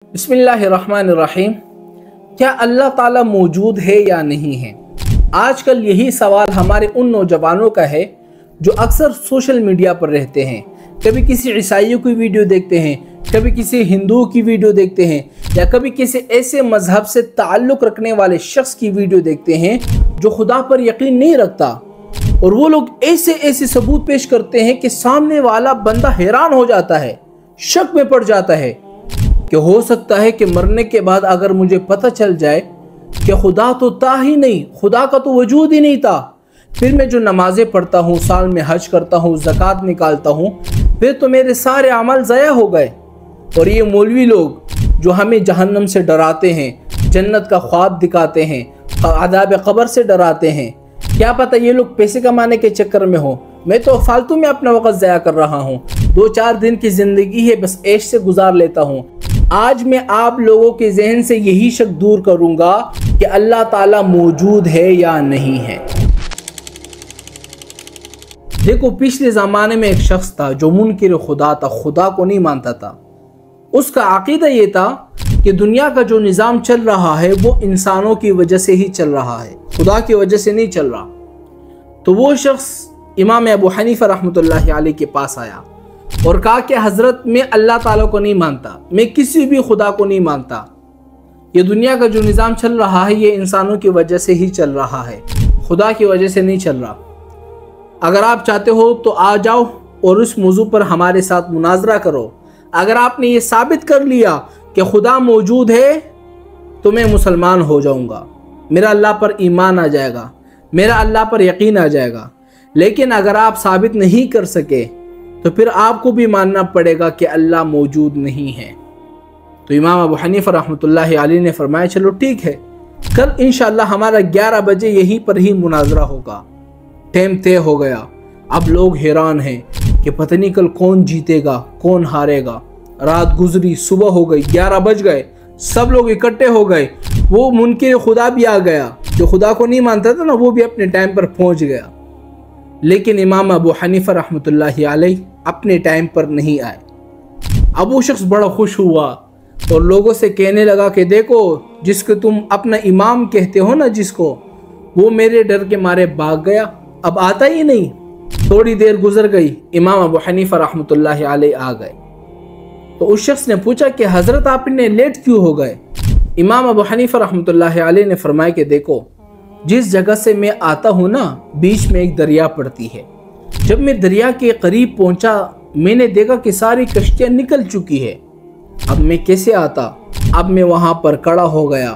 बिस्मिल्लाहिर्रहमानिर्रहीम। क्या अल्लाह ताला मौजूद है या नहीं है? आजकल यही सवाल हमारे उन नौजवानों का है जो अक्सर सोशल मीडिया पर रहते हैं। कभी किसी ईसाइयों की वीडियो देखते हैं, कभी किसी हिंदुओं की वीडियो देखते हैं, या कभी किसी ऐसे मजहब से ताल्लुक़ रखने वाले शख्स की वीडियो देखते हैं जो खुदा पर यकीन नहीं रखता, और वो लोग ऐसे ऐसे सबूत पेश करते हैं कि सामने वाला बंदा हैरान हो जाता है, शक में पड़ जाता है कि हो सकता है कि मरने के बाद अगर मुझे पता चल जाए कि खुदा तो था ही नहीं, खुदा का तो वजूद ही नहीं था, फिर मैं जो नमाजें पढ़ता हूँ, साल में हज करता हूँ, ज़कात निकालता हूँ, फिर तो मेरे सारे अमल ज़ाया हो गए। और ये मौलवी लोग जो हमें जहन्नम से डराते हैं, जन्नत का ख्वाब दिखाते हैं, अज़ाब कब्र से डराते हैं, क्या पता ये लोग पैसे कमाने के चक्कर में हो। मैं तो फालतू में अपना वक़्त ज़ाया कर रहा हूँ। 2-4 दिन की ज़िंदगी है, बस ऐश से गुजार लेता हूँ। आज मैं आप लोगों के जहन से यही शक दूर करूँगा कि अल्लाह ताला मौजूद है या नहीं है। देखो, पिछले ज़माने में एक शख्स था जो मुनकिर खुदा था, खुदा को नहीं मानता था। उसका अकीदा ये था कि दुनिया का जो निज़ाम चल रहा है वो इंसानों की वजह से ही चल रहा है, खुदा की वजह से नहीं चल रहा। तो वो शख्स इमाम अबू हनीफा रहमतुल्लाहि अलैह के पास आया और कहा कि हज़रत, मैं अल्लाह ताला को नहीं मानता, मैं किसी भी खुदा को नहीं मानता, ये दुनिया का जो निज़ाम चल रहा है ये इंसानों की वजह से ही चल रहा है, खुदा की वजह से नहीं चल रहा। अगर आप चाहते हो तो आ जाओ और उस मौजू पर हमारे साथ मुनाजरा करो। अगर आपने ये साबित कर लिया कि खुदा मौजूद है तो मैं मुसलमान हो जाऊँगा, मेरा अल्लाह पर ईमान आ जाएगा, मेरा अल्लाह पर यकीन आ जाएगा। लेकिन अगर आप साबित नहीं कर सके तो फिर आपको भी मानना पड़ेगा कि अल्लाह मौजूद नहीं है। तो इमाम अबू हनीफा रहमतुल्लाहि अलैह ने फरमाया, चलो ठीक है, कल इंशाअल्लाह हमारा 11 बजे यहीं पर ही मुनाजरा होगा। टाइम तय हो गया। अब लोग हैरान हैं कि पता नहीं कल कौन जीतेगा, कौन हारेगा। रात गुजरी, सुबह हो गई, 11 बज गए, सब लोग इकट्ठे हो गए। वो मुनकिर खुदा भी आ गया, जो खुदा को नहीं मानता था ना, वो भी अपने टाइम पर पहुंच गया। लेकिन इमाम अबू हनीफा रहमतुल्लाहि अलैह अपने टाइम पर नहीं आए। अब वो शख्स बड़ा खुश हुआ और लोगों से कहने लगा कि देखो, जिसको तुम अपना इमाम कहते हो ना, जिसको, वो मेरे डर के मारे भाग गया, अब आता ही नहीं। थोड़ी देर गुजर गई, इमाम अबू हनीफा रहमतुल्लाहि अलैह आ गए। तो उस शख्स ने पूछा कि हज़रत, आप इतने लेट क्यों हो गए? इमाम अबू हनीफा रहमतुल्लाहि अलैह ने फरमाया कि देखो, जिस जगह से मैं आता हूँ ना, बीच में एक दरिया पड़ती है। जब मैं दरिया के करीब पहुंचा, मैंने देखा कि सारी कश्तियाँ निकल चुकी है। अब मैं कैसे आता? अब मैं वहाँ पर खड़ा हो गया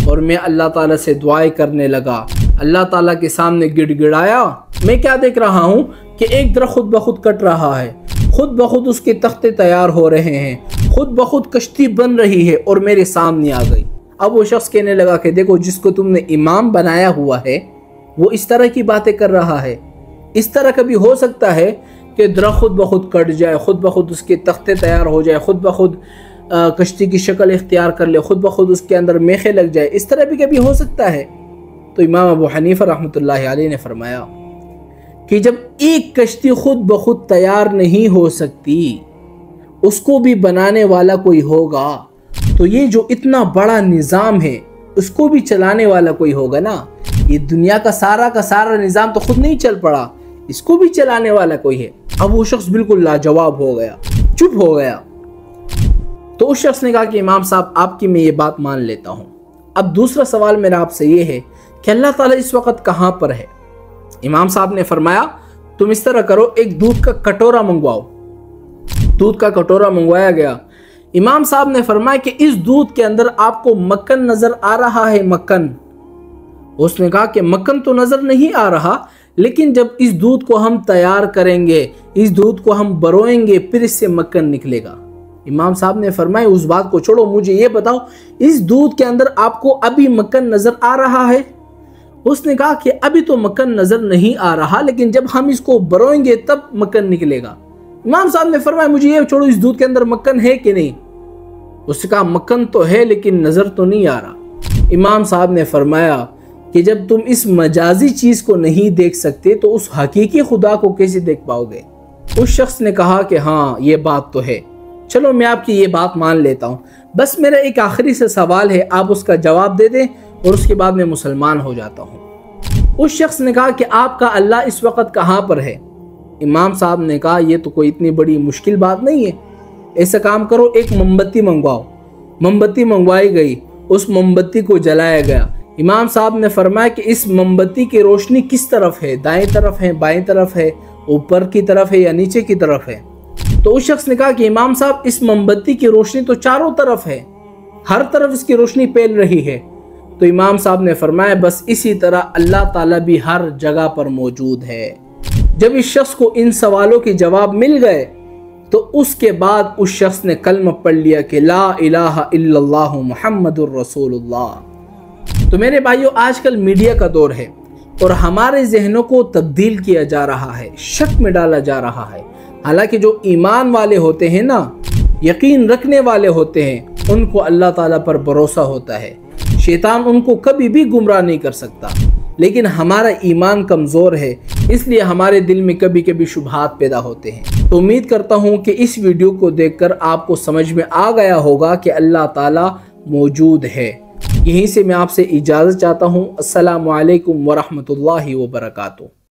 और मैं अल्लाह ताला से दुआएं करने लगा। अल्लाह ताला के सामने गिड़गिड़ाया। मैं क्या देख रहा हूँ कि एक दरख्त खुद ब खुद कट रहा है, खुद ब खुद उसके तख्ते तैयार हो रहे हैं, खुद ब खुद कश्ती बन रही है और मेरे सामने आ गई। अब वो शख्स कहने लगा कि देखो, जिसको तुमने इमाम बनाया हुआ है वो इस तरह की बातें कर रहा है। इस तरह कभी हो सकता है कि दरख्त खुद ब खुद कट जाए, खुद ब खुद उसके तख्ते तैयार हो जाए, खुद ब खुद कश्ती की शक्ल इख्तियार कर ले, खुद ब खुद उसके अंदर मेखे लग जाए? इस तरह भी कभी हो सकता है? तो इमाम अबू हनीफा रहमतुल्लाहि अलैह ने फरमाया कि जब एक कश्ती खुद ब खुद तैयार नहीं हो सकती, उसको भी बनाने वाला कोई होगा, तो ये जो इतना बड़ा निज़ाम है उसको भी चलाने वाला कोई होगा ना। ये दुनिया का सारा निज़ाम तो खुद नहीं चल पड़ा, इसको भी चलाने वाला कोई है। अब वो शख्स बिल्कुल लाजवाब हो गया, चुप हो गया। तो उस शख्स ने कहा कि इमाम साहब, आपकी मैं ये बात मान लेता हूँ। अब दूसरा सवाल मेरा आपसे ये है कि अल्लाह ताला इस वक्त कहाँ पर है? इमाम साहब ने फरमाया, तुम इस तरह करो, एक दूध का कटोरा मंगवाओ। दूध का कटोरा मंगवाया गया। इमाम साहब ने फरमाया कि इस दूध के अंदर आपको मक्खन नजर आ रहा है? मक्खन? उसने कहा कि मक्खन तो नजर नहीं आ रहा, लेकिन जब इस दूध को हम तैयार करेंगे, इस दूध को हम बरोएंगे, फिर इससे मक्खन निकलेगा। इमाम साहब ने फरमाया, उस बात को छोड़ो, मुझे ये बताओ, इस दूध के अंदर आपको अभी मक्खन नजर आ रहा है? उसने कहा कि अभी तो मक्खन नजर नहीं आ रहा, लेकिन जब हम इसको बरोएंगे तब मक्खन निकलेगा। इमाम साहब ने फरमाया, मुझे ये छोड़ो, इस दूध के अंदर मक्खन है कि नहीं? उसने कहा, मक्खन तो है लेकिन नजर तो नहीं आ रहा। इमाम साहब ने फरमाया कि जब तुम इस मजाजी चीज को नहीं देख सकते तो उस हकीकी खुदा को कैसे देख पाओगे? उस शख्स ने कहा कि हाँ, ये बात तो है, चलो मैं आपकी ये बात मान लेता हूँ, बस मेरा एक आखिरी से सवाल है, आप उसका जवाब दे दें और उसके बाद मैं मुसलमान हो जाता हूँ। उस शख्स ने कहा कि आपका अल्लाह इस वक्त कहाँ पर है? इमाम साहब ने कहा ये तो कोई इतनी बड़ी मुश्किल बात नहीं है, ऐसा काम करो, एक मोमबत्ती मंगवाओ। मोमबत्ती मंगवाई गई, उस मोमबत्ती को जलाया गया। इमाम साहब ने फरमाया कि इस मोमबत्ती की रोशनी किस तरफ है, दाएं तरफ है, बाएं तरफ है, ऊपर की तरफ है या नीचे की तरफ है? तो उस शख्स ने कहा कि इमाम साहब इस मोमबत्ती की रोशनी तो चारों तरफ है, हर तरफ इसकी रोशनी फैल रही है। तो इमाम साहब ने फरमाया बस इसी तरह अल्लाह ताला भी हर जगह पर मौजूद है। जब इस शख्स को इन सवालों के जवाब मिल गए तो उसके बाद उस शख्स ने कलमा पढ़ लिया कि ला इलाहा इल्लल्लाहु मुहम्मदुर रसूलुल्लाह। तो मेरे भाइयों, आजकल मीडिया का दौर है और हमारे जहनों को तब्दील किया जा रहा है, शक में डाला जा रहा है। हालांकि जो ईमान वाले होते हैं ना, यकीन रखने वाले होते हैं, उनको अल्लाह ताला पर भरोसा होता है, शैतान उनको कभी भी गुमराह नहीं कर सकता। लेकिन हमारा ईमान कमज़ोर है, इसलिए हमारे दिल में कभी कभी शुबहात पैदा होते हैं। तो उम्मीद करता हूँ कि इस वीडियो को देखकर आपको समझ में आ गया होगा कि अल्लाह ताला मौजूद है। यहीं से मैं आपसे इजाज़त चाहता हूँ। अस्सलामु अलैकुम वरहमतुल्लाहि वबरकातुहू।